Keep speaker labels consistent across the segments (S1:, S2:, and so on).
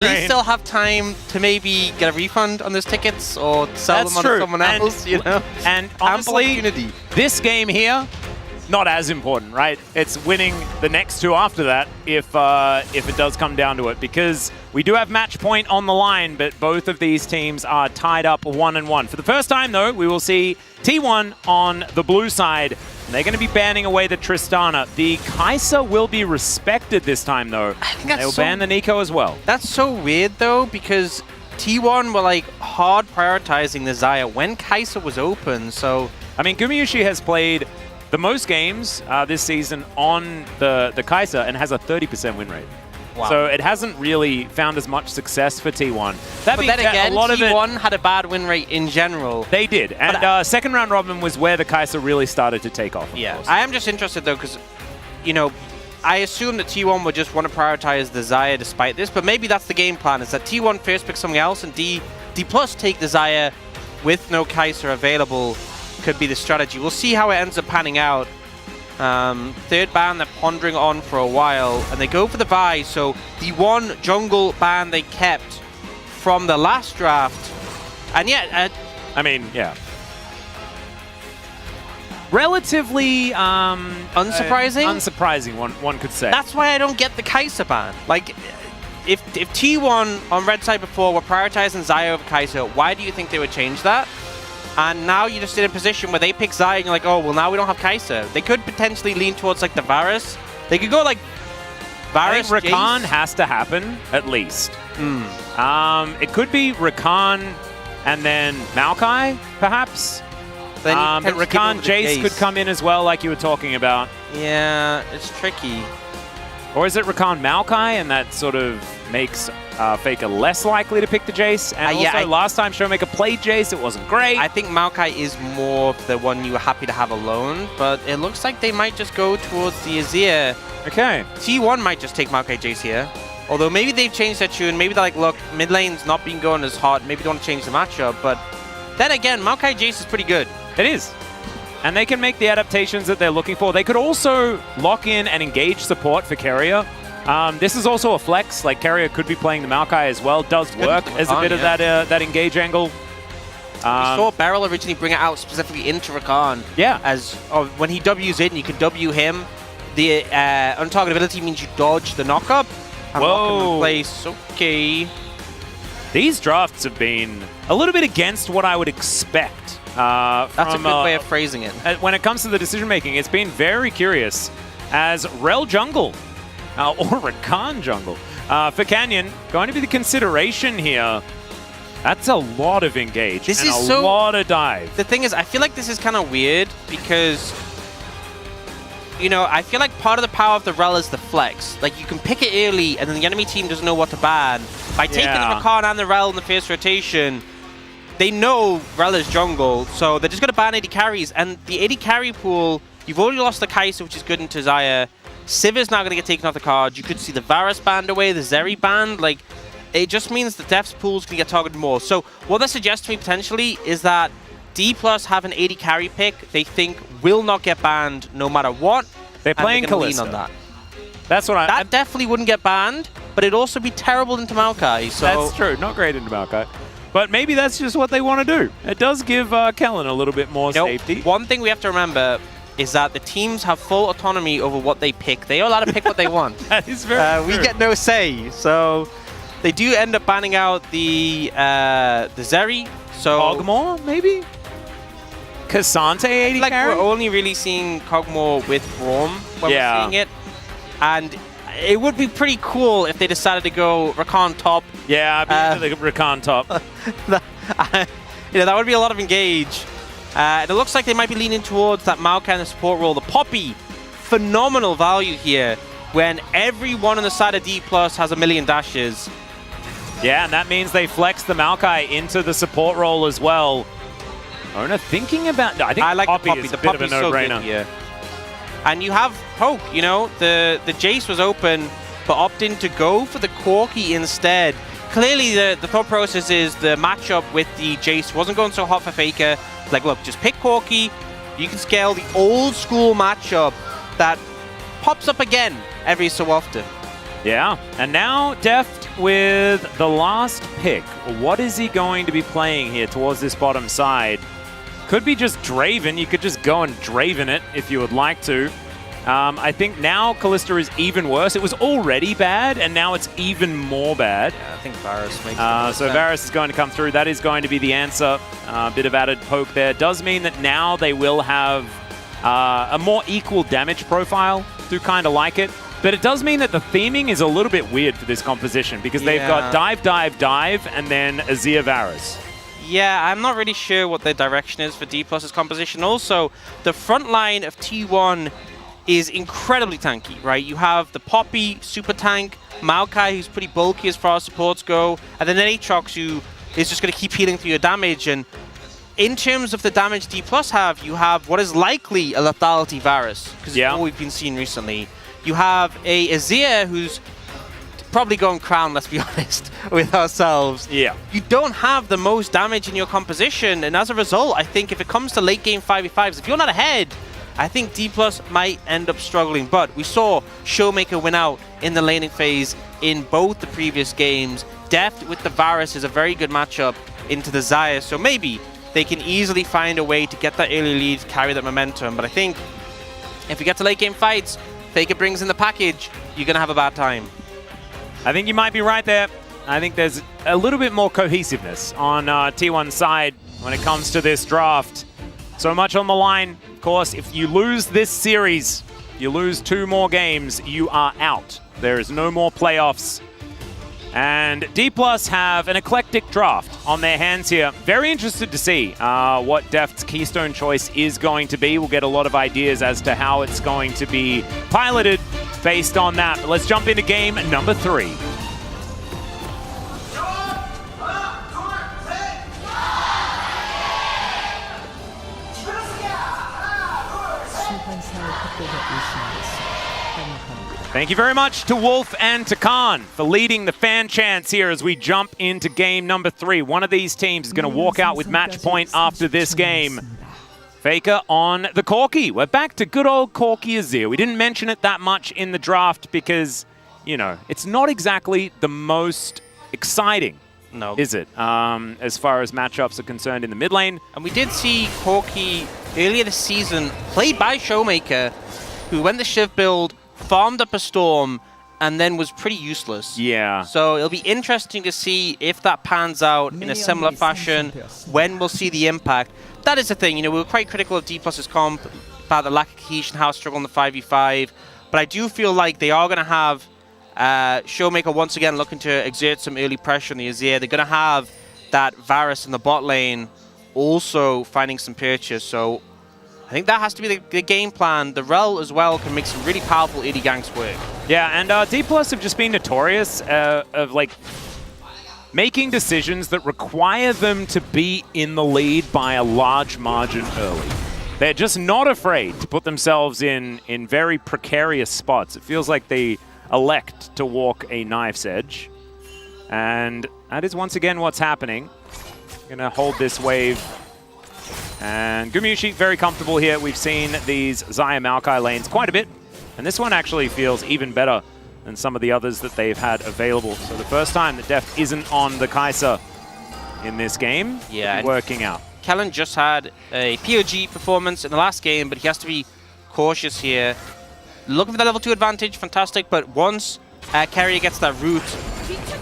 S1: They still have time to maybe get a refund on those tickets or sell them on to someone else, you know?
S2: And honestly, this game here, not as important, right? It's winning the next two after that if it does come down to it, because we do have match point on the line, but both of these teams are tied up 1-1. For the first time, though, we will see T1 on the blue side. They're going to be banning away the Tristana. The Kai'Sa will be respected this time, though. They'll ban the Nico as well.
S1: That's so weird, though, because T1 were, like, hard prioritizing the Xayah when Kai'Sa was open, so...
S2: I mean, Gumayusi has played the most games this season on the Kai'Sa and has a 30% win rate. Wow. So it hasn't really found as much success for T1.
S1: But then again, T1 had a bad win rate in general.
S2: They did. And second round robin was where the Kai'Sa really started to take off.
S1: Yeah. I am just interested, though, because, you know, I assume that T1 would just want to prioritize the Xayah despite this, but maybe that's the game plan, is that T1 first pick something else and D+ take the Xayah with no Kai'Sa available could be the strategy. We'll see how it ends up panning out. Third ban they're pondering on for a while, and they go for the Vi, so the one jungle ban they kept from the last draft. And yeah,
S2: I mean, yeah. Relatively
S1: unsurprising?
S2: Unsurprising, one could say.
S1: That's why I don't get the Kai'Sa ban. Like, if T1 on red side before were prioritizing Xayah over Kai'Sa, why do you think they would change that? And now you're just in a position where they pick Xayah and you're like, oh, well, now we don't have Kai'Sa. They could potentially lean towards, like, the Varus. They could go, like, Varus,
S2: I think Rakan has to happen, at least. It could be Rakan and then Maokai, perhaps.
S1: But
S2: Rakan, Jace could come in as well, like you were talking about.
S1: Yeah, it's tricky.
S2: Or is it Rakan Maokai, and that sort of makes Faker less likely to pick the Jace? And also, last time Showmaker played Jace, it wasn't great.
S1: I think Maokai is more the one you were happy to have alone, but it looks like they might just go towards the Azir.
S2: Okay.
S1: T1 might just take Maokai Jace here. Although maybe they've changed their tune. Maybe they're like, look, mid lane's not been going as hot. Maybe they want to change the matchup. But then again, Maokai Jace is pretty good.
S2: It is. And they can make the adaptations that they're looking for. They could also lock in and engage support for Keria. This is also a flex. Like, Keria could be playing the Maokai as well. Does work as a bit of that engage angle.
S1: We saw Beryl originally bring it out specifically into Rakan.
S2: Yeah.
S1: As when he W's in, you can W him. The untarget ability means you dodge the knockup. And lock him in place. Okay.
S2: These drafts have been a little bit against what I would expect.
S1: That's a good way of phrasing it.
S2: When it comes to the decision-making, it's been very curious. As Rel jungle, or Rakan jungle, for Canyon, going to be the consideration here. That's a lot of engage
S1: this
S2: and
S1: is
S2: a lot of dive.
S1: The thing is, I feel like this is kind of weird because, you know, I feel like part of the power of the Rel is the flex. Like, you can pick it early, and then the enemy team doesn't know what to ban. By taking the Rakan and the Rel in the first rotation, they know Rel is jungle, so they're just going to ban 80 carries. And the 80 carry pool, you've already lost the Kai'Sa, which is good into Xayah. Sivir's now going to get taken off the card. You could see the Varus banned away, the Zeri banned. Like, it just means the Def's pool's going to get targeted more. So what that suggests to me potentially is that D+ have an 80 carry pick they think will not get banned no matter what.
S2: They're playing Kalista.
S1: On that.
S2: That's what
S1: That definitely wouldn't get banned, but it'd also be terrible into Maokai. So
S2: that's true. Not great into Maokai. But maybe that's just what they want to do. It does give Kellen a little bit more safety.
S1: One thing we have to remember is that the teams have full autonomy over what they pick. They are allowed to pick what they want.
S2: That is very true.
S1: We get no say. So they do end up banning out the Zeri. So
S2: Kog'Maw, maybe? K'Sante 80 carry?
S1: We're only really seeing Kog'Maw with Braum when we're seeing it. And it would be pretty cool if they decided to go Rakan top.
S2: Yeah, I'd be the Rakan top.
S1: You know, that would be a lot of engage. And it looks like they might be leaning towards that Maokai in the support role. The Poppy, phenomenal value here when everyone on the side of D+ has a million dashes.
S2: Yeah, and that means they flex the Maokai into the support role as well. Oner thinking about... I think I like Poppy is a bit of a no-brainer.
S1: So and you have Poke, you know, the Jace was open, but opting to go for the Corki instead. Clearly, the thought process is the matchup with the Jace wasn't going so hot for Faker. Like, look, just pick Corki. You can scale the old school matchup that pops up again every so often.
S2: Yeah, and now Deft with the last pick. What is he going to be playing here towards this bottom side? Could be just Draven. You could just go and Draven it if you would like to. I think now Kalista is even worse. It was already bad, and now it's even more bad.
S1: Yeah, I think Varus makes sense.
S2: So Varus is going to come through. That is going to be the answer. A bit of added poke there. Does mean that now they will have a more equal damage profile. Do kind of like it. But it does mean that the theming is a little bit weird for this composition because they've got dive, dive, dive, and then Azir Varus.
S1: Yeah, I'm not really sure what the direction is for D+'s composition. Also, the front line of T1 is incredibly tanky, right? You have the Poppy, super tank, Maokai, who's pretty bulky as far as supports go, and then Aatrox, who is just going to keep healing through your damage. And in terms of the damage D+ have, you have what is likely a lethality Varus, because it's all we've been seeing recently. You have a Azir who's probably going Crown, let's be honest with ourselves.
S2: Yeah.
S1: You don't have the most damage in your composition, and as a result, I think if it comes to late game 5v5s, if you're not ahead, I think D+ might end up struggling. But we saw Showmaker win out in the laning phase in both the previous games. Deft with the Varus is a very good matchup into the Xayah, so maybe they can easily find a way to get that early lead, carry that momentum. But I think if we get to late game fights, Faker brings in the package, you're going to have a bad time.
S2: I think you might be right there. I think there's a little bit more cohesiveness on T1's side when it comes to this draft. So much on the line. Of course, if you lose this series, you lose 2 more games, you are out. There is no more playoffs. And D+ have an eclectic draft on their hands here. Very interested to see what Deft's keystone choice is going to be. We'll get a lot of ideas as to how it's going to be piloted based on that. But let's jump into game number 3. Thank you very much to Wolf and to Khan for leading the fan chants here as we jump into game number 3. One of these teams is going to walk out with match point after this game. Faker on the Corki. We're back to good old Corki Azir. We didn't mention it that much in the draft because, you know, it's not exactly the most exciting, is it, as far as matchups are concerned in the mid lane.
S1: And we did see Corki earlier this season, played by Showmaker, who went the Shiv build, farmed up a Storm, and then was pretty useless.
S2: Yeah.
S1: So it'll be interesting to see if that pans out in a similar fashion, when we'll see the impact. That is the thing, you know, we were quite critical of D+'s comp about the lack of cohesion, how struggle in the 5v5, but I do feel like they are going to have Showmaker once again looking to exert some early pressure on the Azir. They're going to have that Varus in the bot lane also finding some purchase, so I think that has to be the game plan. The Rel as well can make some really powerful AD ganks work.
S2: Yeah, and D+ have just been notorious of like making decisions that require them to be in the lead by a large margin early. They're just not afraid to put themselves in very precarious spots. It feels like they elect to walk a knife's edge. And that is once again what's happening. Gonna hold this wave. And Gumayusi very comfortable here. We've seen these Xayah Maokai lanes quite a bit. And this one actually feels even better than some of the others that they've had available. So the first time that Deft isn't on the Kai'Sa in this game, working out.
S1: Kellen just had a POG performance in the last game, but he has to be cautious here. Looking for the level 2 advantage, fantastic. But once Keria gets that root,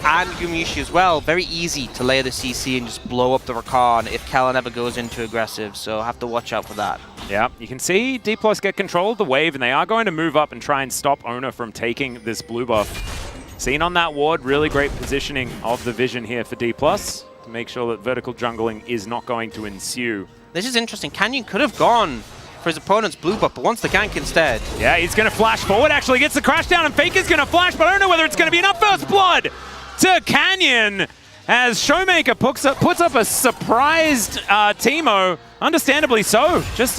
S1: and Gumayusi as well, very easy to layer the CC and just blow up the Rakan if Kellen ever goes into aggressive, so have to watch out for that.
S2: Yeah, you can see D+ get control of the wave, and they are going to move up and try and stop Oner from taking this blue buff. Seen on that ward, really great positioning of the vision here for D+, to make sure that vertical jungling is not going to ensue.
S1: This is interesting. Canyon could have gone for his opponent's blue buff, but wants the gank instead.
S2: Yeah, he's going to flash forward, actually gets the crash down, and Faker's going to flash, but I don't know whether it's going to be enough. First blood to Canyon as Showmaker puts up a surprised Teemo. Understandably so. Just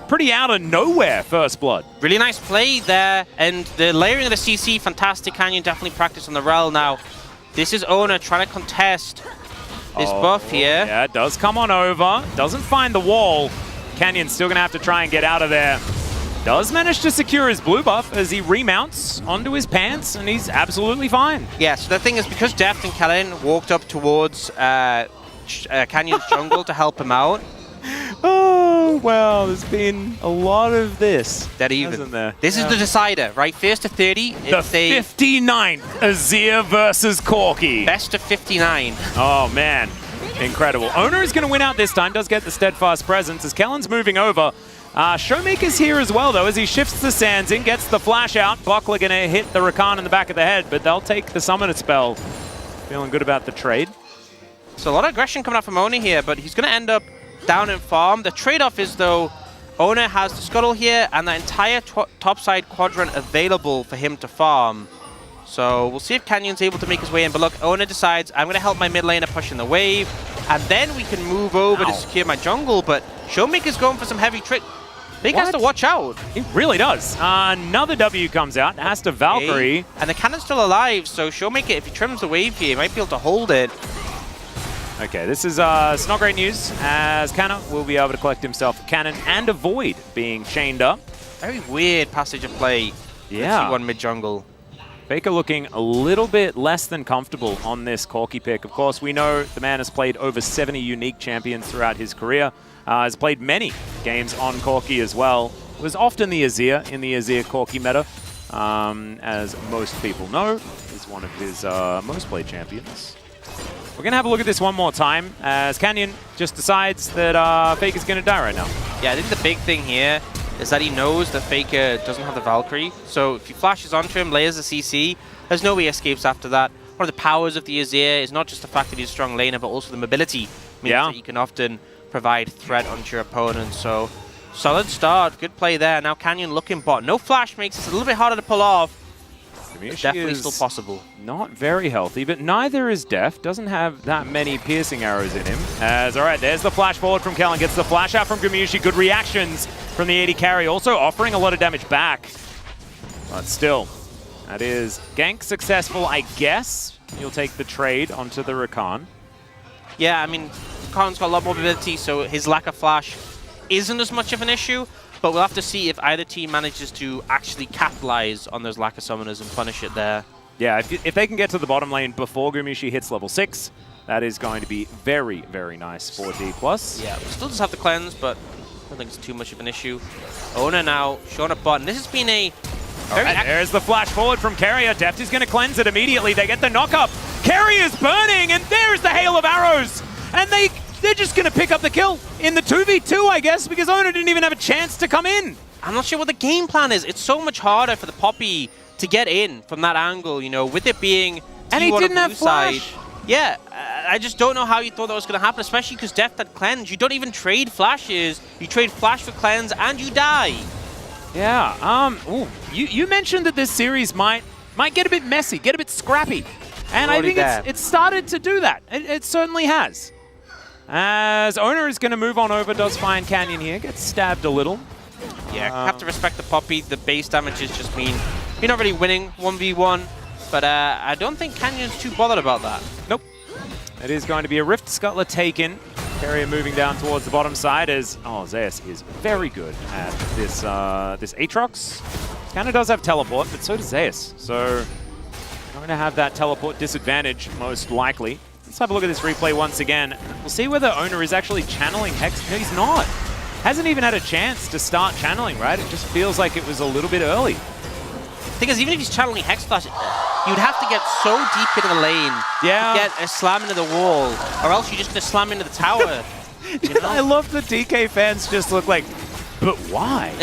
S2: pretty out of nowhere first blood.
S1: Really nice play there, and the layering of the CC, fantastic. Canyon definitely practiced on the Rel. Now, this is Oner trying to contest this buff here.
S2: Yeah, it does come on over. Doesn't find the wall. Canyon's still going to have to try and get out of there. does manage to secure his blue buff as he remounts onto his pants, and he's absolutely fine.
S1: Yeah, so the thing is, because Deft and Kellen walked up towards Canyon's jungle to help him out.
S2: Oh, well, there's been a lot of this.
S1: Dead even.
S2: Hasn't there?
S1: This is the decider, right? First to 30.
S2: The 59th Azir versus Corki.
S1: Best of 59.
S2: Oh, man. Incredible. Oner is going to win out this time. Does get the steadfast presence as Kellen's moving over. Showmaker's here as well, though, as he shifts the sands in, gets the flash out. Buckler going to hit the Rakan in the back of the head, but they'll take the summoner spell. Feeling good about the trade.
S1: So a lot of aggression coming out from Oner here, but he's going to end up down in farm. The trade-off is, though, Oner has the scuttle here and the entire topside quadrant available for him to farm. So we'll see if Canyon's able to make his way in. But look, Oner decides, I'm going to help my mid laner push in the wave, and then we can move over to secure my jungle. But Showmaker's going for some heavy trick. Big has to watch out.
S2: He really does. Another W comes out. Has to Valkyrie.
S1: Okay. And the cannon's still alive, so Showmaker, if he trims the wave here, he might be able to hold it.
S2: Okay, this is it's not great news, as Canna will be able to collect himself a cannon and avoid being chained up.
S1: Very weird passage of play.
S2: Yeah.
S1: T1 mid-jungle.
S2: Faker looking a little bit less than comfortable on this Corki pick. Of course, we know the man has played over 70 unique champions throughout his career. Has played many games on Corki as well. Was often the Azir in the Azir Corki meta, as most people know. Is one of his most played champions. We're going to have a look at this one more time as Canyon just decides that Faker's going to die right now.
S1: Yeah, I think the big thing here is that he knows that Faker doesn't have the Valkyrie. So if he flashes onto him, layers the CC, there's no way he escapes after that. One of the powers of the Azir is not just the fact that he's a strong laner, but also the mobility. Means that he can often provide threat onto your opponent. So solid start, good play there. Now Canyon looking bot. No flash makes it a little bit harder to pull off. Definitely still possible.
S2: Not very healthy, but neither is Def. Doesn't have that many piercing arrows in him. As, all right, there's the flash forward from Kellen. Gets the flash out from Gumayusi. Good reactions from the AD carry. Also offering a lot of damage back. But still, that is gank successful, I guess. You'll take the trade onto the Rakan.
S1: Yeah, I mean, Rakan's got a lot more mobility, so his lack of flash isn't as much of an issue. But we'll have to see if either team manages to actually capitalize on those lack of summoners and punish it there.
S2: Yeah, if they can get to the bottom lane before Gumayusi hits level 6, that is going to be very, very nice for D+.
S1: Yeah, we still just have to cleanse, but I don't think it's too much of an issue. Oner now showing up bot, and this has been a very
S2: there's the flash forward from Keria. Deft is going to cleanse it immediately. They get the knock-up. Keria's burning, and there's the hail of arrows. And they're just going to pick up the kill in the 2v2, I guess, because Oner didn't even have a chance to come in.
S1: I'm not sure what the game plan is. It's so much harder for the Poppy to get in from that angle, you know, with it being
S2: and he didn't have flash.
S1: Yeah, I just don't know how you thought that was going to happen, especially because Deft had cleanse. You don't even trade flashes. You trade flash for cleanse, and you die.
S2: Yeah. Ooh, you mentioned that this series might get a bit messy, get a bit scrappy, and I think it's started to do that. It certainly has. As Oner is going to move on over, does find Canyon here, gets stabbed a little.
S1: Yeah, have to respect the Poppy. The base damages just mean you're not really winning 1v1, but I don't think Canyon's too bothered about that.
S2: Nope. It is going to be a Rift Scuttler taken. Keria moving down towards the bottom side as, Zeus is very good at this this Aatrox. Kind of does have teleport, but so does Zeus. So going to have that teleport disadvantage, most likely. Let's have a look at this replay once again. We'll see whether Oner is actually channeling Hex. No, he's not. Hasn't even had a chance to start channeling, right? It just feels like it was a little bit early.
S1: Because even if he's channeling Hex Flash, you'd have to get so deep into the lane to get a slam into the wall, or else you're just going to slam into the tower. You know?
S2: I love the DK fans just look like, but why?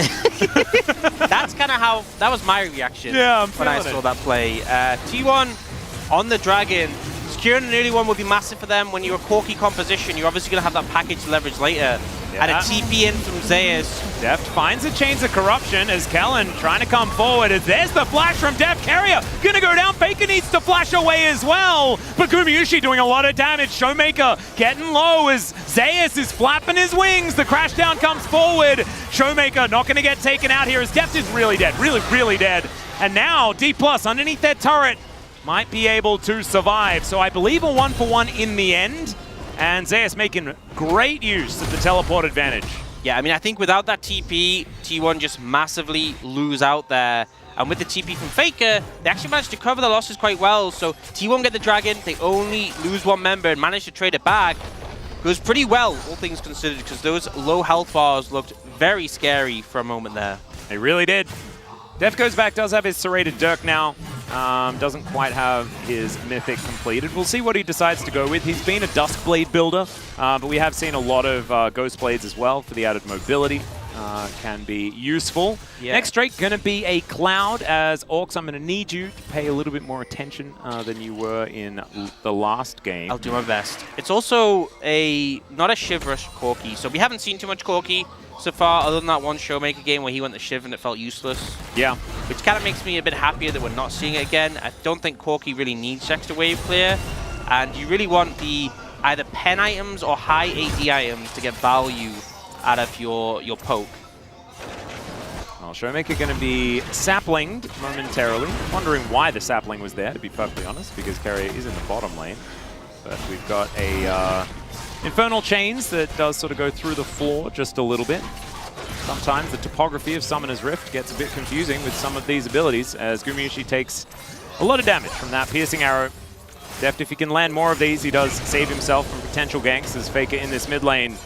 S1: That's kind of how, that was my reaction when I saw that play. T1 on the Dragon. Securing an early one would be massive for them. When you're a Corki composition, you're obviously going to have that package to leverage later. And a TP in from Zeus.
S2: Deft finds the Chains of Corruption as Kellen trying to come forward. As there's the flash from Deft. Keria going to go down. Faker needs to flash away as well. But Gumayusi doing a lot of damage. Showmaker getting low as Zeus is flapping his wings. The crash down comes forward. Showmaker not going to get taken out here as Deft is really dead. Really, really dead. And now D+ underneath that turret might be able to survive. So I believe a 1-for-1 in the end. And Zeus making great use of the teleport advantage.
S1: Yeah, I mean, I think without that TP, T1 just massively lose out there. And with the TP from Faker, they actually managed to cover the losses quite well. So T1 get the Dragon, they only lose one member and manage to trade it back. It was pretty well, all things considered, because those low health bars looked very scary for a moment there.
S2: They really did. Def goes back, does have his serrated Dirk now. Doesn't quite have his Mythic completed. We'll see what he decides to go with. He's been a Duskblade builder, but we have seen a lot of Ghostblades as well for the added mobility. Can be useful. Yeah. Next Drake gonna be a Cloud, as Orcs, I'm gonna need you to pay a little bit more attention than you were in the last game.
S1: I'll do my best. It's also not a Shiv rush Corki, so we haven't seen too much Corki so far, other than that one Showmaker game where he went to Shiv and it felt useless.
S2: Yeah.
S1: Which kind of makes me a bit happier that we're not seeing it again. I don't think Corki really needs extra wave clear, and you really want the either pen items or high AD items to get value out of your poke.
S2: Well, Showmaker going to be saplinged momentarily. Wondering why the sapling was there, to be perfectly honest, because Keria is in the bottom lane. But we've got a Infernal Chains that does sort of go through the floor just a little bit. Sometimes the topography of Summoner's Rift gets a bit confusing with some of these abilities, as Gumayusi takes a lot of damage from that piercing arrow. Deft, if he can land more of these, he does save himself from potential ganks, as Faker in this mid lane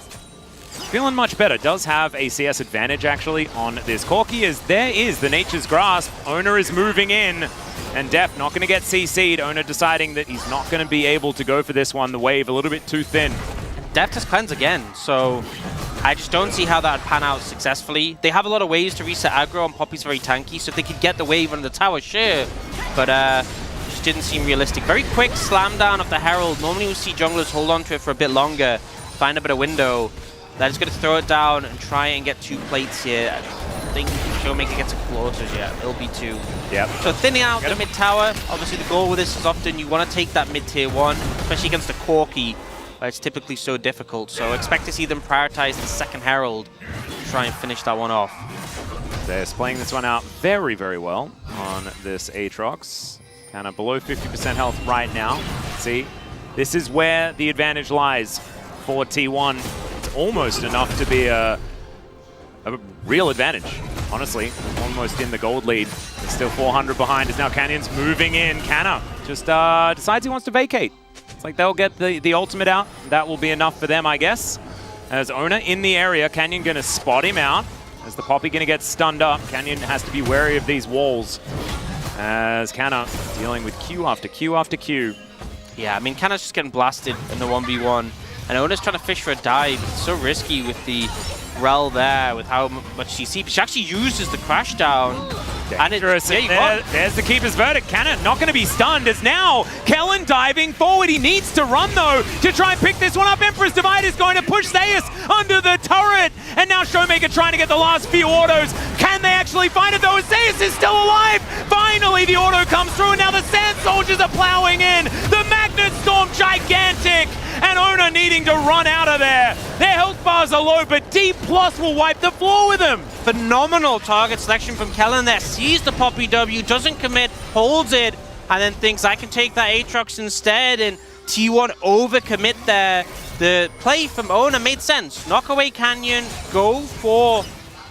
S2: feeling much better. Does have a CS advantage, actually, on this Corki, as there is the Nature's Grasp. Oner is moving in, and Def not going to get CC'd. Oner deciding that he's not going to be able to go for this one. The wave a little bit too thin.
S1: Def has cleanse again, so I just don't see how that would pan out successfully. They have a lot of ways to reset aggro, and Poppy's very tanky, so if they could get the wave under the tower, sure. But just didn't seem realistic. Very quick slam down of the Herald. Normally we see junglers hold on to it for a bit longer, find a bit of window. That is going to throw it down and try and get 2 plates here. I think Showmaker gets it closer, yeah. It'll be 2.
S2: Yep.
S1: So thinning out the mid tower. Obviously the goal with this is often you want to take that mid tier 1, especially against a Corki, where it's typically so difficult. So expect to see them prioritize the second Herald to try and finish that one off.
S2: They're playing this one out very, very well on this Aatrox. Kind of below 50% health right now. See, this is where the advantage lies for T1. Almost enough to be a real advantage, honestly. Almost in the gold lead. There's still 400 behind, as now Canyon's moving in. Canna just decides he wants to vacate. It's like they'll get the ultimate out. That will be enough for them, I guess. As Oner in the area, Canyon gonna spot him out. As the Poppy gonna get stunned up, Canyon has to be wary of these walls. As Canna dealing with Q after Q after Q.
S1: Yeah, I mean, Canna's just getting blasted in the 1v1. And Oner's trying to fish for a dive. It's so risky with the Rel there, with how much CC. But she actually uses the crash down.
S2: Dangerous. And there's the Keeper's Verdict. Cannon not going to be stunned, as now Kellen diving forward. He needs to run, though, to try and pick this one up. Emperor's Divide is going to push Zeus under the turret. And now Showmaker trying to get the last few autos. Can they actually find it, though? Zeus is still alive. Finally, the auto comes through, and now the Sand Soldiers are plowing in. The Magnet Storm, gigantic. And Oner needing to run out of there. Their health bars are low, but D+ will wipe the floor with them.
S1: Phenomenal target selection from Kellen there. Sees the Poppy W, doesn't commit, holds it, and then thinks I can take that Aatrox instead, and T1 overcommit there. The play from Oner made sense. Knock away Canyon, go for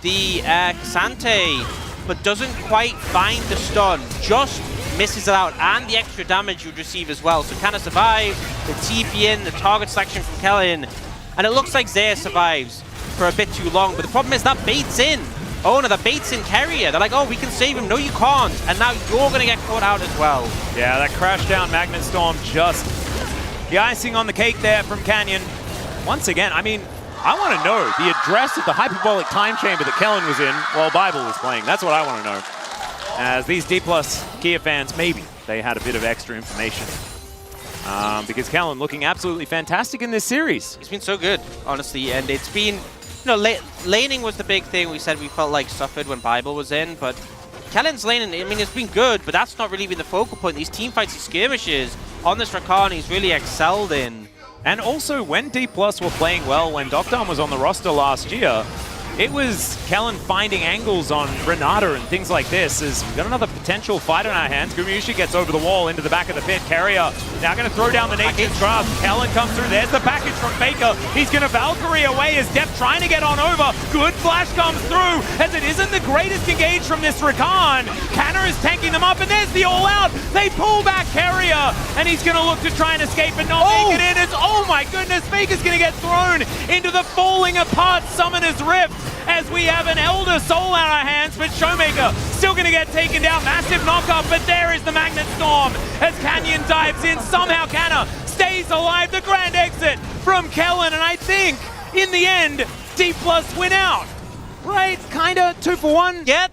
S1: the Casante, but doesn't quite find the stun. Just misses it out, and the extra damage you would receive as well. So Canna survives, the TP in, the target selection from Kellen, and it looks like Zeus survives for a bit too long, but the problem is that baits in Oner, that baits in Keria. They're like, oh, we can save him. No, you can't. And now you're going to get caught out as well.
S2: Yeah, that crash down Magnet Storm, just the icing on the cake there from Canyon. Once again, I mean, I want to know the address of the hyperbolic time chamber that Kellen was in while Bible was playing. That's what I want to know. As these D+ Kia fans, maybe they had a bit of extra information. Because Kellen looking absolutely fantastic in this series.
S1: He's been so good, honestly, and it's been, you know, laning was the big thing we said we felt like suffered when Bible was in, but Kellen's laning, I mean, it's been good, but that's not really been the focal point. These team fights, these skirmishes on this Rakan, he's really excelled in.
S2: And also, when D+ were playing well, when Doctor was on the roster last year, it was Kellen finding angles on Renata and things like this, as we've got another potential fight on our hands. Gumayusi gets over the wall into the back of the pit. Keria now going to throw down the Nature's Grasp. Kellen comes through. There's the package from Faker. He's going to Valkyrie away as Def trying to get on over. Good flash comes through as it isn't the greatest engage from this Rakan. Canner is tanking them up, and there's the all-out. They pull back Keria, and he's going to look to try and escape but not make it in. It's, oh my goodness, Faker's going to get thrown into the falling apart Summoner's Rift as we have an Elder Soul on our hands, but Showmaker still going to get taken down. Massive knockup, but there is the Magnet Storm as Canyon dives in. Somehow Canner stays alive. The grand exit from Kellen, and I think, in the end, D+ win out. Right? Kinda 2 for 1.
S1: Yep,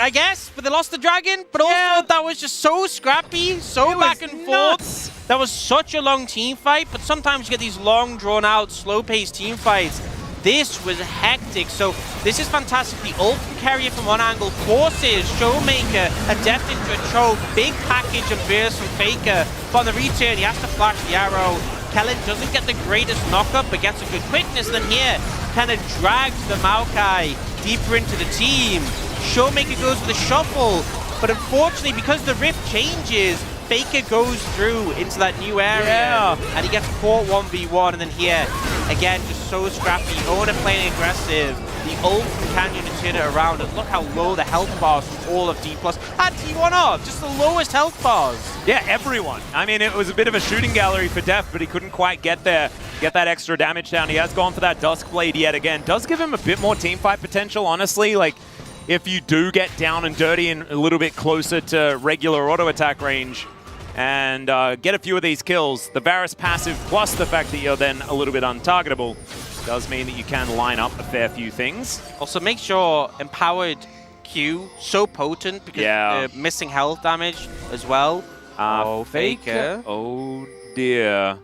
S1: I guess, but they lost the dragon. But also, that was just so scrappy, so back and forth. That was such a long team fight, but sometimes you get these long, drawn-out, slow-paced team fights. This was hectic, so this is fantastic. The ult from Keria from one angle forces Showmaker a death into a choke. Big package and burst from Faker. But on the return, he has to flash the arrow. Kellen doesn't get the greatest knockup, but gets a good quickness. Then here, kind of drags the Maokai deeper into the team. Showmaker goes with a shuffle, but unfortunately, because the rift changes, Faker goes through into that new area, and he gets caught 1v1, and then here, again, just so scrappy. Oner playing aggressive. The ult from Canyon to turn it around, and look how low the health bars from all of D+. And T1 off, just the lowest health bars.
S2: Yeah, everyone. I mean, it was a bit of a shooting gallery for Def, but he couldn't quite get there, get that extra damage down. He has gone for that Duskblade yet again. Does give him a bit more teamfight potential, honestly. Like, if you do get down and dirty and a little bit closer to regular auto attack range, and get a few of these kills, the Varus passive plus the fact that you're then a little bit untargetable does mean that you can line up a fair few things.
S1: Also, make sure Empowered Q, so potent because missing health damage as well.
S2: Oh, Faker. Oh, dear.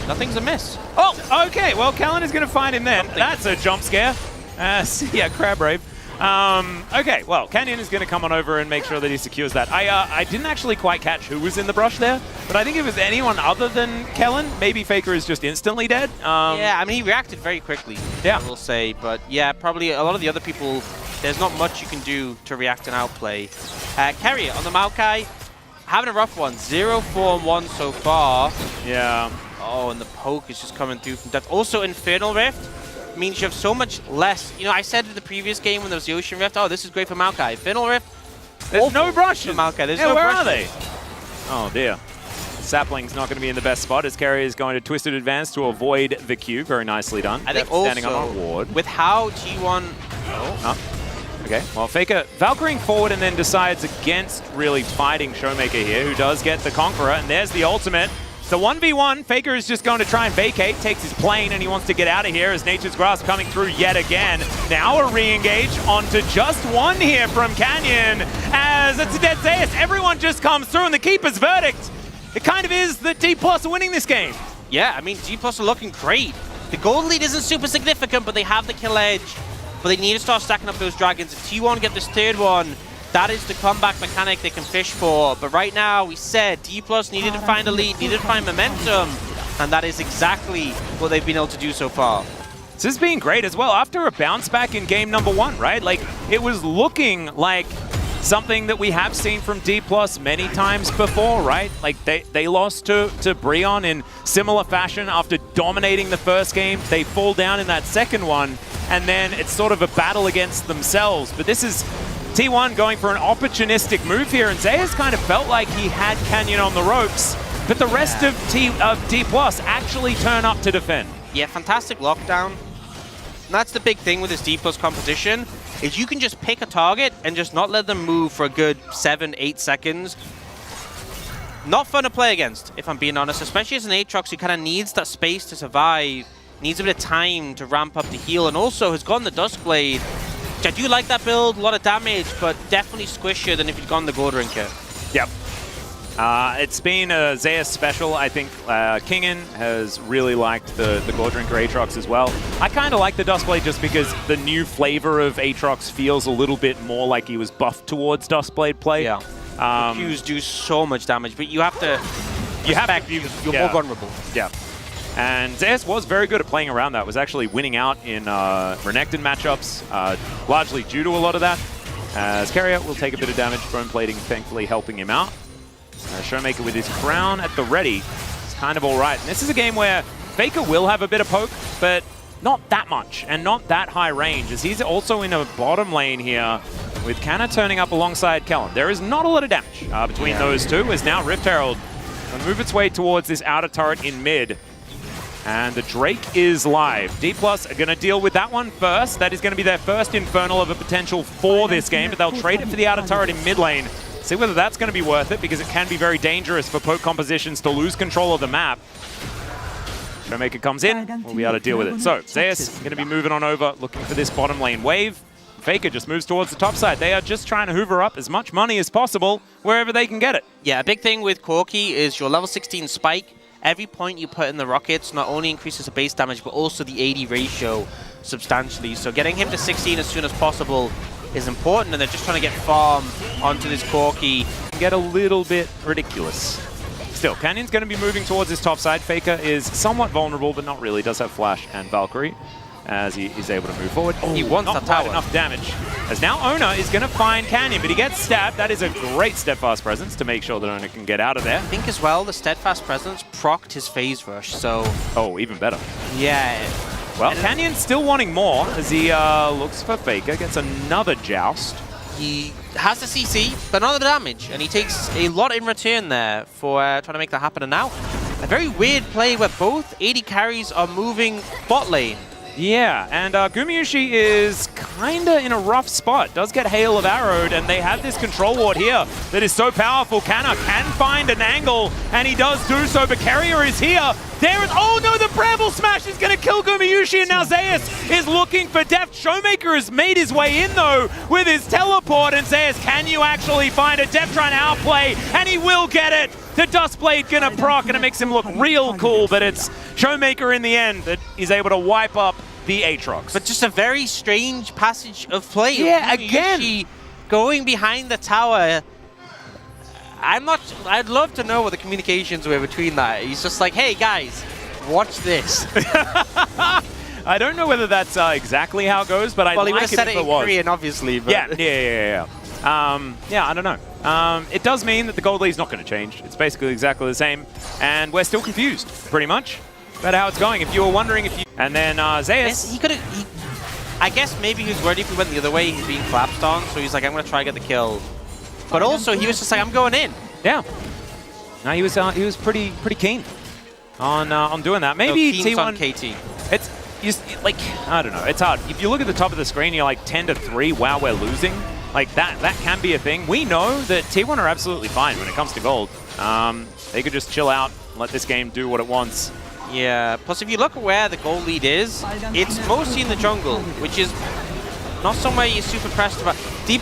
S1: Nothing's amiss.
S2: Oh, okay. Well, Kellen is going to find him then. That's a jump scare. Yeah, Crab Rave. Okay, well, Canyon is going to come on over and make sure that he secures that. I didn't actually quite catch who was in the brush there, but I think it was anyone other than Kellen. Maybe Faker is just instantly dead.
S1: Yeah, I mean, he reacted very quickly, I will say. But yeah, probably a lot of the other people, there's not much you can do to react and outplay. Keria on the Maokai, having a rough one. 0-4-1 so far.
S2: Yeah.
S1: Oh, and the poke is just coming through from depth. Also, Infernal Rift means you have so much less. You know, I said in the previous game when there was the Ocean Rift, oh, this is great for Maokai. Infernal Rift,
S2: there's no brush
S1: for Maokai. There's
S2: no
S1: where
S2: brushes. Are they? Oh, dear. Sapling's not going to be in the best spot as Keria is going to Twisted Advance to avoid the Q. Very nicely done.
S1: I think
S2: standing
S1: also,
S2: on a ward.
S1: With how T1...
S2: Okay, well, Faker Valkyring forward and then decides against really fighting Showmaker here, who does get the Conqueror, and there's the ultimate. So 1v1, Faker is just going to try and vacate, takes his plane, and he wants to get out of here as Nature's Grasp coming through yet again. Now a re-engage onto just one here from Canyon, as it's a dead Zeus. Everyone just comes through, and the Keeper's verdict, it kind of is that D+ are winning this game.
S1: Yeah, I mean, D+ are looking great. The gold lead isn't super significant, but they have the kill edge. But they need to start stacking up those dragons. If T1 get this third one, that is the comeback mechanic they can fish for. But right now, we said D+ needed to find a lead, needed to find momentum, and that is exactly what they've been able to do so far.
S2: This has been great as well. After a bounce back in game number 1, right? Like, it was looking like something that we have seen from D+ many times before, right? Like, they lost to Breon in similar fashion after dominating the first game. They fall down in that second one, and then it's sort of a battle against themselves. But this is T1 going for an opportunistic move here, and Zeus kind of felt like he had Canyon on the ropes, but the rest of D+ actually turn up to defend.
S1: Yeah, fantastic lockdown. And that's the big thing with this D+ composition, is you can just pick a target and just not let them move for a good 7-8 seconds. Not fun to play against, if I'm being honest, especially as an Aatrox who kind of needs that space to survive, needs a bit of time to ramp up the heal, and also has gotten the Duskblade. I do like that build, a lot of damage, but definitely squishier than if you'd gone the Gold Rinker.
S2: Yep. It's been a Zeus special. I think Kingen has really liked the Gold Rinker Aatrox as well. I kind of like the Duskblade just because the new flavor of Aatrox feels a little bit more like he was buffed towards Duskblade play.
S1: Yeah. The Qs do so much damage, but you have to respect you're more vulnerable.
S2: Yeah. And Zeus was very good at playing around that, was actually winning out in Renekton matchups, largely due to a lot of that. As Keria will take a bit of damage, drone plating thankfully helping him out. Showmaker with his crown at the ready is kind of alright. And this is a game where Faker will have a bit of poke, but not that much and not that high range, as he's also in a bottom lane here with Canna turning up alongside Kellen. There is not a lot of damage between those two, as now Rift Herald will move its way towards this outer turret in mid. And the Drake is live. D+ are going to deal with that one first. That is going to be their first Infernal of a potential for this game, but they'll trade it for the outer turret in mid lane. See whether that's going to be worth it, because it can be very dangerous for poke compositions to lose control of the map. Showmaker comes in, we'll be able to deal with it. So, Zeus going to be moving on over, looking for this bottom lane wave. Faker just moves towards the top side. They are just trying to hoover up as much money as possible wherever they can get it.
S1: Yeah, a big thing with Corki is your level 16 spike. Every point you put in the rockets not only increases the base damage, but also the AD ratio substantially. So getting him to 16 as soon as possible is important, and they're just trying to get farm onto this Corki.
S2: Get a little bit ridiculous. Still, Canyon's going to be moving towards his top side. Faker is somewhat vulnerable, but not really. Does have Flash and Valkyrie, as he is able to move forward.
S1: He wants that tower.
S2: Not enough damage. As now Oner is going to find Canyon, but he gets stabbed. That is a great Steadfast Presence to make sure that Oner can get out of there.
S1: I think as well, the Steadfast Presence procced his phase rush, so...
S2: Oh, even better.
S1: Yeah.
S2: Well, Canyon's still wanting more, as he looks for Faker, gets another joust.
S1: He has the CC, but not the damage, and he takes a lot in return there for trying to make that happen. And now, a very weird play where both AD carries are moving bot lane.
S2: Yeah, and Gumayusi is kind of in a rough spot. Does get Hail of Arrowed, and they have this control ward here that is so powerful. Canna can find an angle, and he does do so, but Keria is here. There is, oh no, the Bramble Smash is going to kill Gumayusi, and now Zeus is looking for Deft. Showmaker has made his way in, though, with his teleport, and Zeus, can you actually find a Deft trying to outplay? And he will get it. The Dustblade gonna proc, and it makes him look real cool, but it's Showmaker in the end that is able to wipe up the Aatrox.
S1: But just a very strange passage of play.
S2: Yeah, again.
S1: Going behind the tower. I'd love to know what the communications were between that. He's just like, hey guys, watch this.
S2: I don't know whether that's exactly how it goes, but I like it if it was. Well, he would have said it in
S1: Korean, obviously. But
S2: Yeah, I don't know. It does mean that the gold lead's not going to change. It's basically exactly the same, and we're still confused, pretty much, about how it's going. If you were wondering if you... And then Zeus...
S1: He could have... I guess maybe he was worried if he went the other way, he's being collapsed on, so he's like, I'm going to try to get the kill. But also, he was just like, I'm going in.
S2: Yeah. No, he was pretty keen on doing that. Maybe T1...
S1: on KT.
S2: It's... like, I don't know. It's hard. If you look at the top of the screen, you're like 10-3. Wow, we're losing. Like, that can be a thing. We know that T1 are absolutely fine when it comes to gold. They could just chill out and let this game do what it wants.
S1: Yeah, plus if you look at where the gold lead is, it's mostly in the jungle, which is not somewhere you're super pressed about. D+.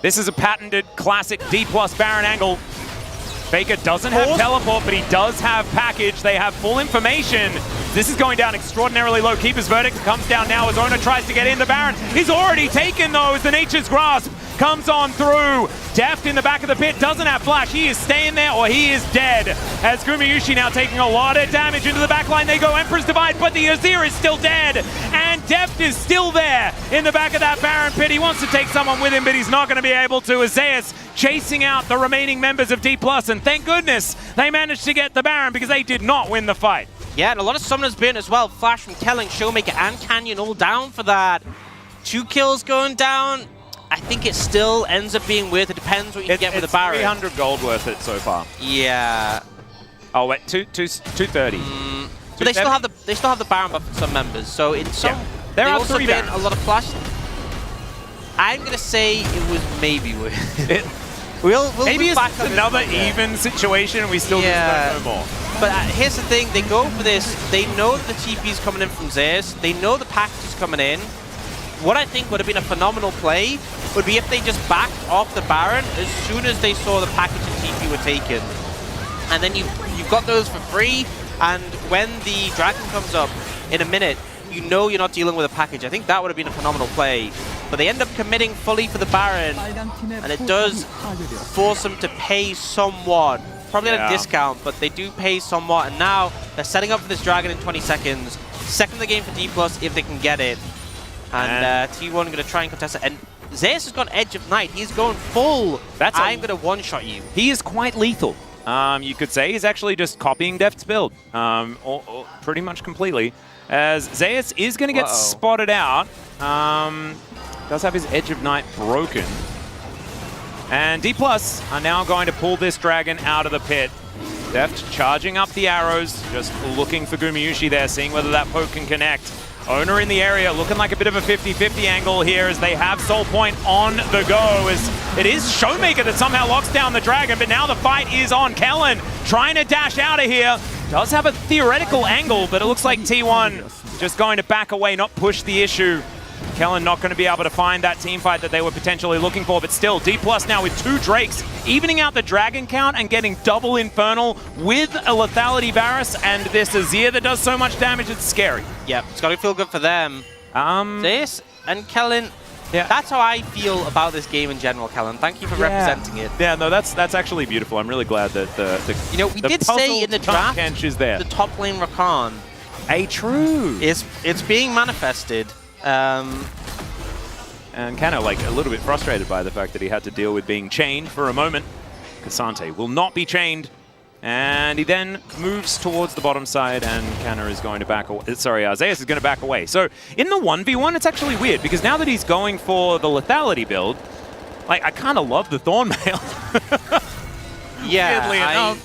S2: This is a patented classic D+ Baron angle. Faker doesn't have teleport, but he does have package. They have full information. This is going down extraordinarily low. Keeper's Verdict comes down now as Oner tries to get in the Baron. He's already taken, though, as the Nature's Grasp comes on through. Deft in the back of the pit, doesn't have Flash. He is staying there, or he is dead. As Gumayusi now taking a lot of damage into the back line. They go Emperor's Divide, but the Azir is still dead. And Deft is still there in the back of that Baron pit. He wants to take someone with him, but he's not going to be able to. Zeus chasing out the remaining members of D+, and thank goodness they managed to get the Baron, because they did not win the fight.
S1: Yeah, and a lot of summoners burn as well. Flash from Kelling, Showmaker, and Canyon all down for that. 2 kills going down. I think it still ends up being worth it. Depends what you get with the Baron.
S2: 300 gold worth it so far.
S1: Yeah.
S2: Oh wait, 230.
S1: But they still have the Baron buff for some members. So in some,
S2: there are
S1: also
S2: 3
S1: been
S2: Barons.
S1: a lot of Flash. I'm gonna say it was maybe worth it. We'll
S2: maybe it's
S1: back
S2: another even situation, and we still just don't know more.
S1: But here's the thing: they go for this. They know that the TP is coming in from Zeus. They know the package is coming in. What I think would have been a phenomenal play would be if they just backed off the Baron as soon as they saw the package and TP were taken. And then you've got those for free, and when the Dragon comes up in a minute, you know you're not dealing with a package. I think that would have been a phenomenal play. But they end up committing fully for the Baron, and it does force them to pay somewhat. Probably at a discount, but they do pay somewhat. And now they're setting up for this Dragon in 20 seconds. Second the game for D+ if they can get it. And T1 going to try and contest it. And Zeus has got Edge of Night. He's going full. I'm going to one-shot you.
S2: He is quite lethal. You could say he's actually just copying Deft's build, or pretty much completely. As Zeus is going to get spotted out. Does have his Edge of Night broken. And D+ are now going to pull this dragon out of the pit. Deft charging up the arrows, just looking for Gumayusi there, seeing whether that poke can connect. Oner in the area, looking like a bit of a 50-50 angle here as they have Soul Point on the go. As it is Showmaker that somehow locks down the dragon, but now the fight is on. Kellen trying to dash out of here. Does have a theoretical angle, but it looks like T1 just going to back away, not push the issue. Kellen not going to be able to find that team fight that they were potentially looking for, but still, D+ now with 2 Drakes, evening out the dragon count and getting double Infernal with a Lethality Varus and this Azir that does so much damage, it's scary.
S1: Yep, it's got to feel good for them. This and Kellen, that's how I feel about this game in general, Kellen. Thank you for representing it.
S2: Yeah, no, that's actually beautiful. I'm really glad that the
S1: you know, we did say in the draft,
S2: is there.
S1: The top lane Rakan.
S2: True.
S1: It's being manifested.
S2: And kind of like a little bit frustrated by the fact that he had to deal with being chained for a moment. Cassante will not be chained. And he then moves towards the bottom side, and Kanna is going to back away. Sorry, Zeus is going to back away. So in the 1v1, it's actually weird, because now that he's going for the lethality build, like, I kind of love the Thornmail.
S1: Yeah,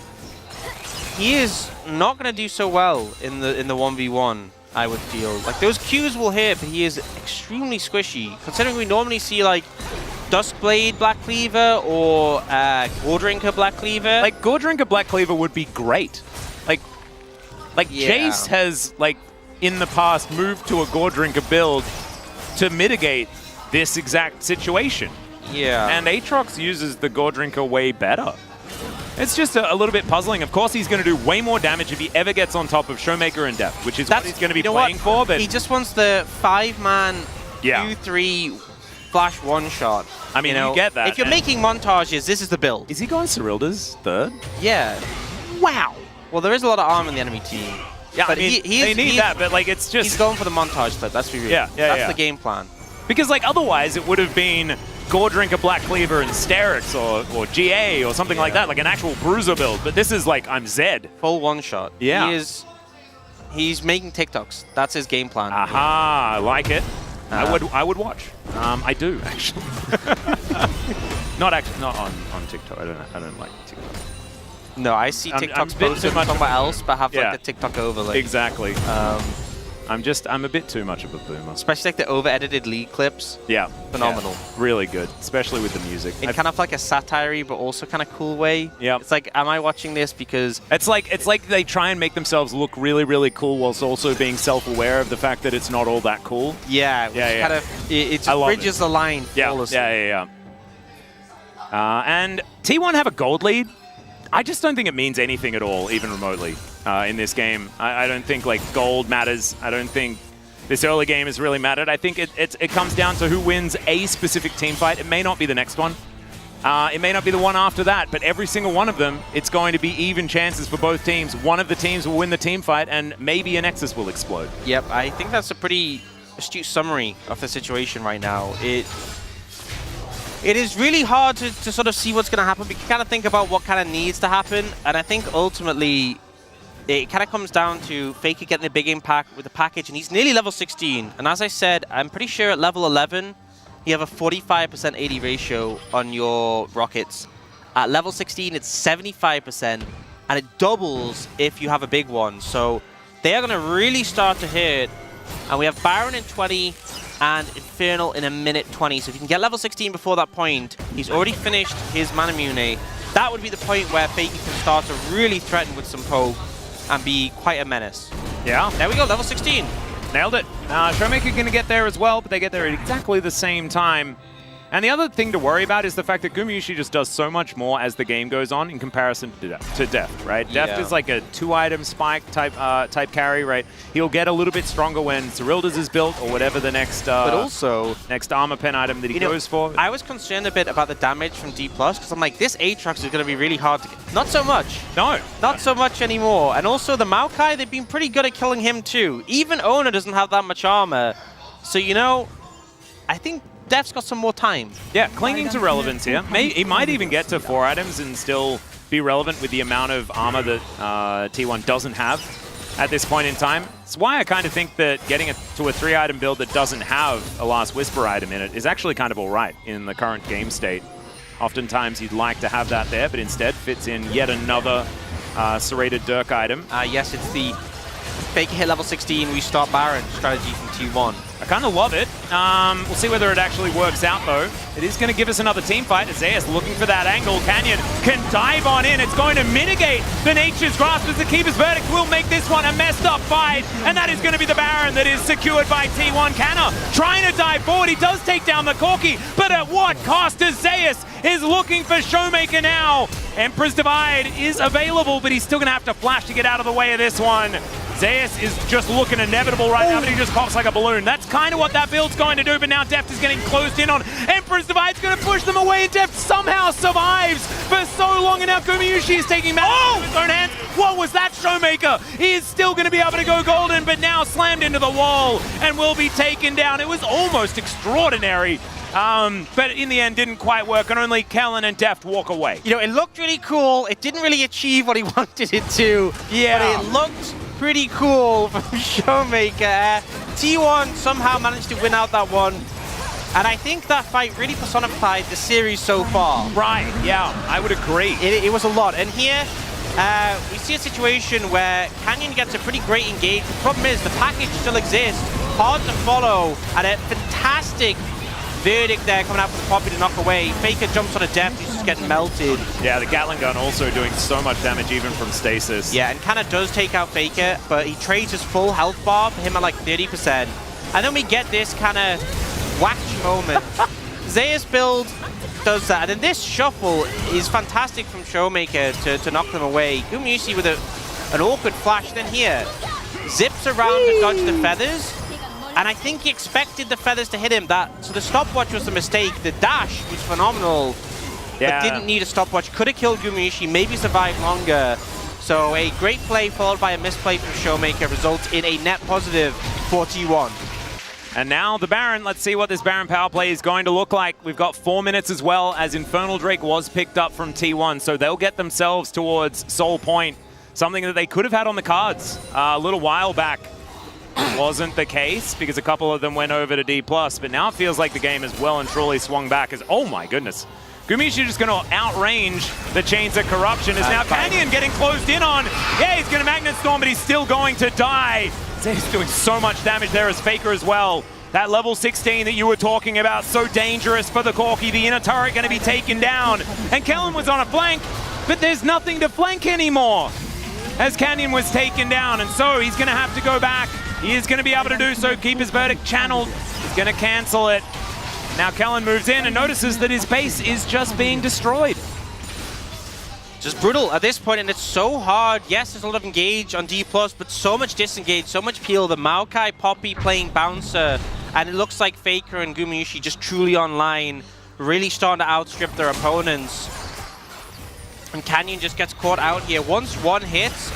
S1: he is not going to do so well in the 1v1. I would feel like those Qs will hit, but he is extremely squishy. Considering we normally see like Duskblade Black Cleaver or Goredrinker Black Cleaver.
S2: Like Goredrinker Black Cleaver would be great. Like Jace has like in the past moved to a Goredrinker build to mitigate this exact situation.
S1: Yeah.
S2: And Aatrox uses the Goredrinker way better. It's just a little bit puzzling. Of course, he's going to do way more damage if he ever gets on top of Showmaker and Deft, which is what he's going to be playing for. But
S1: he just wants the 5-man Q3 flash one-shot.
S2: I mean, you get that.
S1: If you're making montages, this is the build.
S2: Is he going Cyrilda's third?
S1: Yeah. Wow. Well, there is a lot of arm in the enemy team.
S2: Yeah, but I mean, they need that, but like it's just...
S1: He's going for the montage clip, that's for real. That's the game plan.
S2: Because like otherwise it would have been Goredrinker Black Cleaver and Sterix or GA or something like that, like an actual bruiser build. But this is like, I'm Zed.
S1: Full one-shot.
S2: Yeah.
S1: He's making TikToks. That's his game plan.
S2: Aha, I like it. I would watch. I do, actually. not on TikTok. I don't like TikTok.
S1: No, I see TikToks posted somewhere else, but have like the TikTok overlay.
S2: Exactly. I'm a bit too much of a boomer.
S1: Especially like the over-edited league clips.
S2: Yeah.
S1: Phenomenal.
S2: Yeah. Really good, especially with the music.
S1: In kind of like a satire but also kind of cool way.
S2: Yeah.
S1: It's like, am I watching this because...
S2: It's like they try and make themselves look really, really cool whilst also being self-aware of the fact that it's not all that cool.
S1: Yeah. Kind of, it just bridges the line flawlessly.
S2: Yeah. And T1 have a gold lead. I just don't think it means anything at all, even remotely, in this game. I don't think like gold matters. I don't think this early game has really mattered. I think it comes down to who wins a specific team fight. It may not be the next one. It may not be the one after that, but every single one of them, it's going to be even chances for both teams. One of the teams will win the team fight, and maybe a Nexus will explode.
S1: Yep, I think that's a pretty astute summary of the situation right now. It is really hard to sort of see what's going to happen. We can kind of think about what kind of needs to happen. And I think ultimately it kind of comes down to Faker getting a big impact with the package. And he's nearly level 16. And as I said, I'm pretty sure at level 11, you have a 45% AD ratio on your rockets. At level 16, it's 75%. And it doubles if you have a big one. So they are going to really start to hit. And we have Baron in 20. And Infernal in a minute 20. So if you can get level 16 before that point, he's already finished his Manamune. That would be the point where Faker can start to really threaten with some poke and be quite a menace.
S2: Yeah.
S1: There we go, level 16.
S2: Nailed it. Showmaker going to get there as well, but they get there at exactly the same time. And the other thing to worry about is the fact that Gumayusi just does so much more as the game goes on in comparison to Deft, right? Deft is like a 2-item spike type carry, right? He'll get a little bit stronger when Cyrilda's is built or whatever the next
S1: but also
S2: next armor pen item that he goes for.
S1: I was concerned a bit about the damage from D+, because I'm like, this Aatrox is going to be really hard to get. Not so much.
S2: No.
S1: Not so much anymore. And also the Maokai, they've been pretty good at killing him too. Even Oner doesn't have that much armor. So, you know, I think Def's got some more time.
S2: Yeah, clinging to relevance here. He might even get to 4 items and still be relevant with the amount of armor that T1 doesn't have at this point in time. It's why I kind of think that getting to a 3-item build that doesn't have a Last Whisper item in it is actually kind of alright in the current game state. Oftentimes you'd like to have that there, but instead fits in yet another serrated Dirk item.
S1: Yes, it's the Faker hit level 16, restart Baron strategy from T1.
S2: I kind of love it. We'll see whether it actually works out, though. It is going to give us another team fight. Zeus looking for that angle. Canyon can dive on in. It's going to mitigate the Nature's Grasp as the Keeper's Verdict will make this one a messed up fight. And that is going to be the Baron that is secured by T1. Canna trying to dive forward. He does take down the Corki, but at what cost? As Zeus is looking for Showmaker now. Emperor's Divide is available, but he's still going to have to flash to get out of the way of this one. Zeus is just looking inevitable right now, but he just pops like a balloon. That's kind of what that build's going to do, but now Deft is getting closed in on. Emperor's Divide's going to push them away, and Deft somehow survives for so long, and now Gumayusi is taking matters into his own hands. What was that, Showmaker? He is still going to be able to go golden, but now slammed into the wall and will be taken down. It was almost extraordinary. But in the end, didn't quite work, and only Kellen and Deft walk away.
S1: You know, it looked really cool. It didn't really achieve what he wanted it to.
S2: Yeah.
S1: But it looked pretty cool from Showmaker. T1 somehow managed to win out that one. And I think that fight really personified the series so far.
S2: Right, yeah, I would agree.
S1: It was a lot. And here, we see a situation where Canyon gets a pretty great engage. The problem is the package still exists. Hard to follow. And a fantastic Verdict there coming out from the Poppy to knock away. Faker jumps on a Deft, he's just getting melted.
S2: Yeah, the Gatling gun also doing so much damage even from stasis.
S1: Yeah, and Canna does take out Faker, but he trades his full health bar for him at like 30%. And then we get this kind of wacky moment. Zeus build does that, and then this shuffle is fantastic from Showmaker to knock them away. Gumayusi with an awkward flash, then here, zips around to dodge the feathers. And I think he expected the feathers to hit him. So the stopwatch was a mistake. The dash was phenomenal, but didn't need a stopwatch. Could have killed Gumayusi, maybe survived longer. So a great play followed by a misplay from Showmaker results in a net positive for T1.
S2: And now the Baron, let's see what this Baron power play is going to look like. We've got 4 minutes as well, as Infernal Drake was picked up from T1, so they'll get themselves towards Soul Point, something that they could have had on the cards a little while back. Wasn't the case because a couple of them went over to D+, but now it feels like the game has well and truly swung back as, oh my goodness. Gumayusi just going to outrange the Chains of Corruption. Is now Canyon getting closed in on. Yeah, he's going to Magnet Storm, but he's still going to die. He's doing so much damage there as Faker as well. That level 16 that you were talking about, so dangerous for the Corki. The inner turret going to be taken down. And Kellen was on a flank, but there's nothing to flank anymore as Canyon was taken down. And so he's going to have to go back. He is going to be able to do so. Keeper's Verdict channeled. He's going to cancel it. Now Kellen moves in and notices that his base is just being destroyed.
S1: Just brutal at this point, and it's so hard. Yes, there's a lot of engage on D+, but so much disengage, so much peel. The Maokai Poppy playing Bouncer, and it looks like Faker and Gumayusi just truly online, really starting to outstrip their opponents. And Canyon just gets caught out here. Once one hits,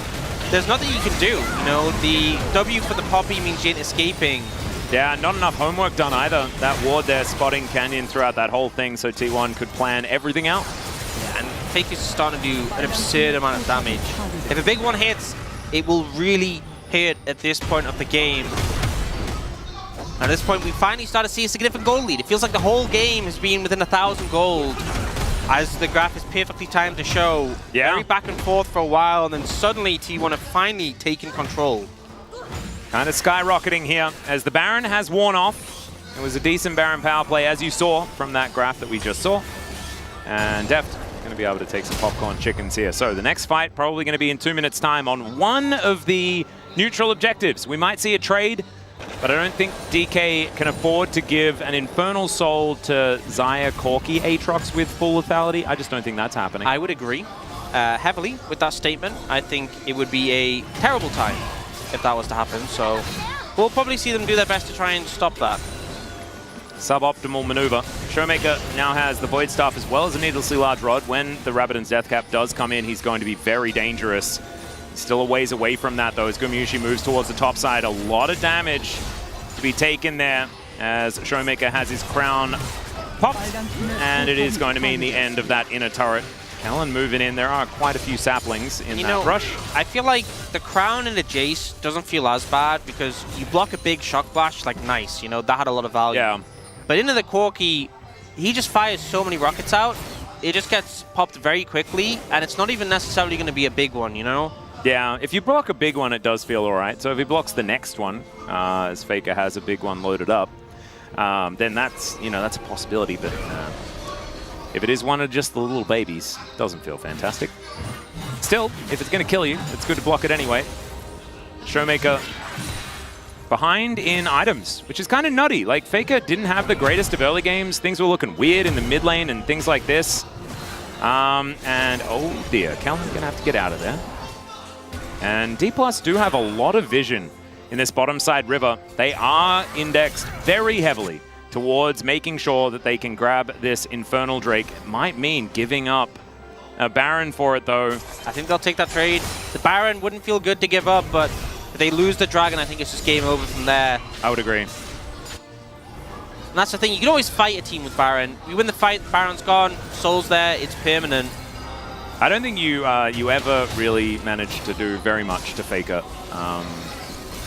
S1: there's nothing you can do. You know, the W for the Poppy means you ain't escaping.
S2: Yeah, not enough homework done either. That ward there spotting Canyon throughout that whole thing so T1 could plan everything out.
S1: Yeah, and Faker's starting to do an absurd amount of damage. If a big one hits, it will really hit at this point of the game. At this point, we finally start to see a significant gold lead. It feels like the whole game has been within 1,000 gold, as the graph is perfectly timed to show.
S2: Yeah.
S1: Very back and forth for a while, and then suddenly T1 have finally taken control.
S2: Kind of skyrocketing here as the Baron has worn off. It was a decent Baron power play, as you saw from that graph that we just saw. And Deft going to be able to take some popcorn chickens here. So the next fight probably going to be in 2 minutes' time on one of the neutral objectives. We might see a trade, but I don't think DK can afford to give an Infernal Soul to Xayah Corki Aatrox with full lethality. I just don't think that's happening.
S1: I would agree heavily with that statement. I think it would be a terrible time if that was to happen. So we'll probably see them do their best to try and stop that.
S2: Suboptimal maneuver. Showmaker now has the Void Staff as well as a needlessly large rod. When the Rabadon's Death Cap does come in, he's going to be very dangerous. Still a ways away from that though as Gumayusi moves towards the top side. A lot of damage to be taken there as Showmaker has his crown popped, and it is going to mean the end of that inner turret. Kellen moving in. There are quite a few saplings in that rush.
S1: I feel like the crown and the Jace doesn't feel as bad because you block a big shock blast, like nice, you know, that had a lot of value.
S2: Yeah.
S1: But into the Corki, he just fires so many rockets out. It just gets popped very quickly, and it's not even necessarily going to be a big one, you know?
S2: Yeah, if you block a big one, it does feel all right. So if he blocks the next one, as Faker has a big one loaded up, then that's, you know, that's a possibility. But if it is one of just the little babies, it doesn't feel fantastic. Still, if it's going to kill you, it's good to block it anyway. Showmaker behind in items, which is kind of nutty. Like, Faker didn't have the greatest of early games. Things were looking weird in the mid lane and things like this. And oh dear, Callan's going to have to get out of there. And D+ do have a lot of vision in this bottom side river. They are indexed very heavily towards making sure that they can grab this Infernal Drake. It might mean giving up a Baron for it, though.
S1: I think they'll take that trade. The Baron wouldn't feel good to give up, but if they lose the Dragon, I think it's just game over from there.
S2: I would agree.
S1: And that's the thing. You can always fight a team with Baron. You win the fight, Baron's gone, Soul's there, it's permanent.
S2: I don't think you ever really manage to do very much to Faker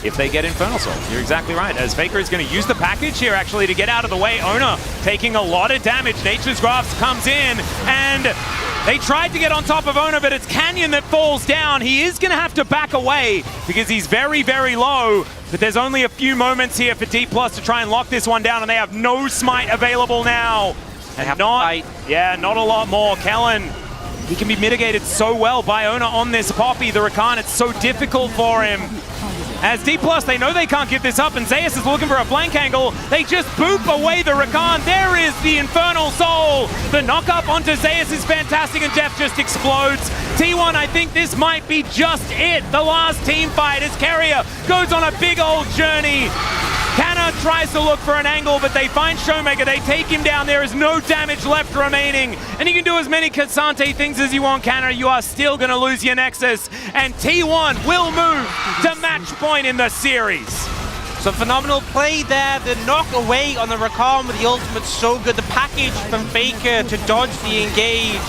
S2: if they get Infernal Soul. You're exactly right, as Faker is going to use the package here actually to get out of the way. Oner taking a lot of damage. Nature's Grasp comes in, and they tried to get on top of Oner, but it's Canyon that falls down. He is going to have to back away because he's very, very low. But there's only a few moments here for D+ to try and lock this one down, and they have no smite available now. And not a lot more. Kellen, he can be mitigated so well by Oner on this Poppy. The Rakan, it's so difficult for him. As D+, they know they can't give this up, and Zeus is looking for a flank angle. They just boop away the Rakan. There is the Infernal Soul. The knock-up onto Zeus is fantastic, and Jeff just explodes. T1, I think this might be just it. The last team fight as Keria goes on a big old journey. Canna tries to look for an angle, but they find Showmaker. They take him down. There is no damage left remaining. And you can do as many Kasante things as you want, Canna. You are still going to lose your Nexus. And T1 will move to match point in the series.
S1: Some phenomenal play there. The knock away on the Rakan with the ultimate so good. The package from Faker to dodge the engage.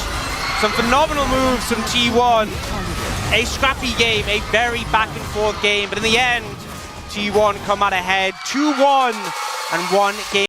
S1: Some phenomenal moves from T1. A scrappy game, a very back and forth game. But in the end, T1 come out ahead 2-1 and 1 game.